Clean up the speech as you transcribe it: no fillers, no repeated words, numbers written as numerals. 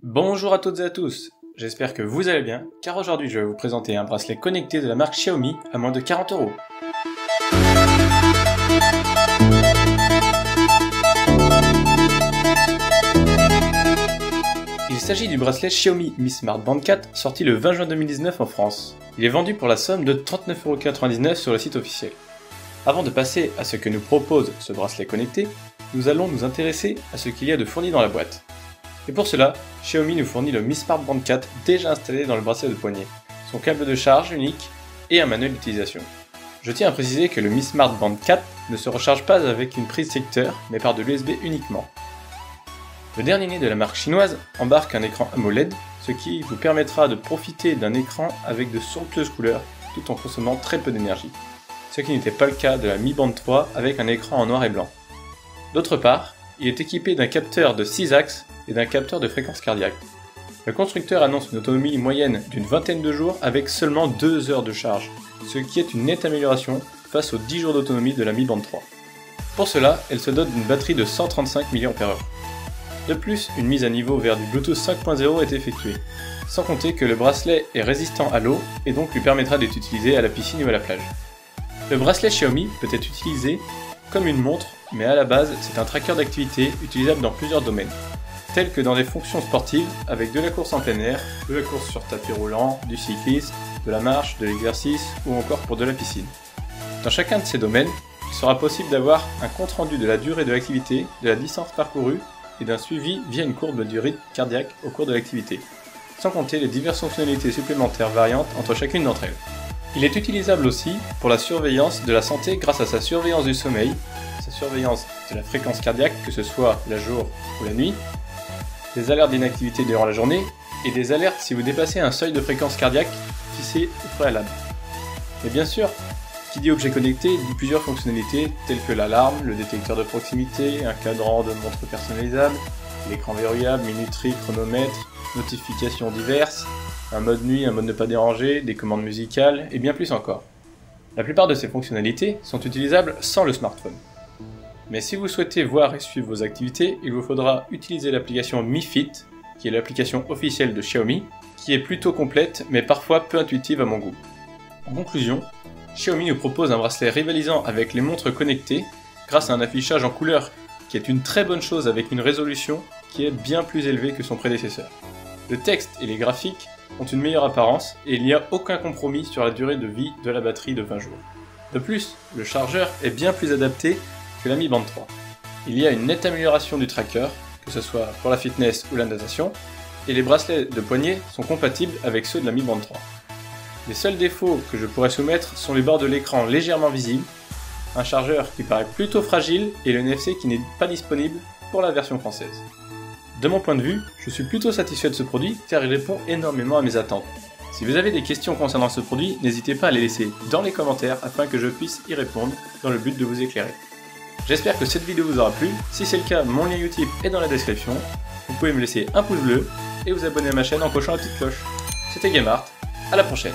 Bonjour à toutes et à tous, j'espère que vous allez bien, car aujourd'hui je vais vous présenter un bracelet connecté de la marque Xiaomi à moins de 40 €. Il s'agit du bracelet Xiaomi Mi Smart Band 4 sorti le 20 juin 2019 en France. Il est vendu pour la somme de 39,99 € sur le site officiel. Avant de passer à ce que nous propose ce bracelet connecté, nous allons nous intéresser à ce qu'il y a de fourni dans la boîte. Et pour cela, Xiaomi nous fournit le Mi Smart Band 4 déjà installé dans le bracelet de poignet, son câble de charge unique et un manuel d'utilisation. Je tiens à préciser que le Mi Smart Band 4 ne se recharge pas avec une prise secteur, mais par de l'USB uniquement. Le dernier né de la marque chinoise embarque un écran AMOLED, ce qui vous permettra de profiter d'un écran avec de somptueuses couleurs tout en consommant très peu d'énergie, ce qui n'était pas le cas de la Mi Band 3 avec un écran en noir et blanc. D'autre part, il est équipé d'un capteur de 6 axes et d'un capteur de fréquence cardiaque. Le constructeur annonce une autonomie moyenne d'une vingtaine de jours avec seulement 2 heures de charge, ce qui est une nette amélioration face aux 10 jours d'autonomie de la Mi Band 3. Pour cela, elle se dote d'une batterie de 135 mAh. De plus, une mise à niveau vers du Bluetooth 5.0 est effectuée, sans compter que le bracelet est résistant à l'eau et donc lui permettra d'être utilisé à la piscine ou à la plage. Le bracelet Xiaomi peut être utilisé comme une montre, mais à la base, c'est un tracker d'activité utilisable dans plusieurs domaines, tels que dans des fonctions sportives avec de la course en plein air, de la course sur tapis roulant, du cyclisme, de la marche, de l'exercice ou encore pour de la piscine. Dans chacun de ces domaines, il sera possible d'avoir un compte rendu de la durée de l'activité, de la distance parcourue et d'un suivi via une courbe du rythme cardiaque au cours de l'activité, sans compter les diverses fonctionnalités supplémentaires variantes entre chacune d'entre elles. Il est utilisable aussi pour la surveillance de la santé grâce à sa surveillance du sommeil, sa surveillance de la fréquence cardiaque, que ce soit la jour ou la nuit, des alertes d'inactivité durant la journée et des alertes si vous dépassez un seuil de fréquence cardiaque fixé au préalable. Et bien sûr, qui dit objet connecté dit plusieurs fonctionnalités telles que l'alarme, le détecteur de proximité, un cadran de montre personnalisable, l'écran verrouillable, minuterie, chronomètre, notifications diverses, un mode nuit, un mode ne pas déranger, des commandes musicales et bien plus encore. La plupart de ces fonctionnalités sont utilisables sans le smartphone. Mais si vous souhaitez voir et suivre vos activités, il vous faudra utiliser l'application Mi Fit, qui est l'application officielle de Xiaomi, qui est plutôt complète mais parfois peu intuitive à mon goût. En conclusion, Xiaomi nous propose un bracelet rivalisant avec les montres connectées grâce à un affichage en couleur qui est une très bonne chose avec une résolution qui est bien plus élevée que son prédécesseur. Le texte et les graphiques ont une meilleure apparence et il n'y a aucun compromis sur la durée de vie de la batterie de 20 jours. De plus, le chargeur est bien plus adapté que la Mi Band 3. Il y a une nette amélioration du tracker, que ce soit pour la fitness ou la natation, et les bracelets de poignet sont compatibles avec ceux de la Mi Band 3. Les seuls défauts que je pourrais soumettre sont les bords de l'écran légèrement visibles, un chargeur qui paraît plutôt fragile et le NFC qui n'est pas disponible pour la version française. De mon point de vue, je suis plutôt satisfait de ce produit car il répond énormément à mes attentes. Si vous avez des questions concernant ce produit, n'hésitez pas à les laisser dans les commentaires afin que je puisse y répondre dans le but de vous éclairer. J'espère que cette vidéo vous aura plu, si c'est le cas, mon lien YouTube est dans la description, vous pouvez me laisser un pouce bleu et vous abonner à ma chaîne en cochant la petite cloche. C'était Gameart, à la prochaine.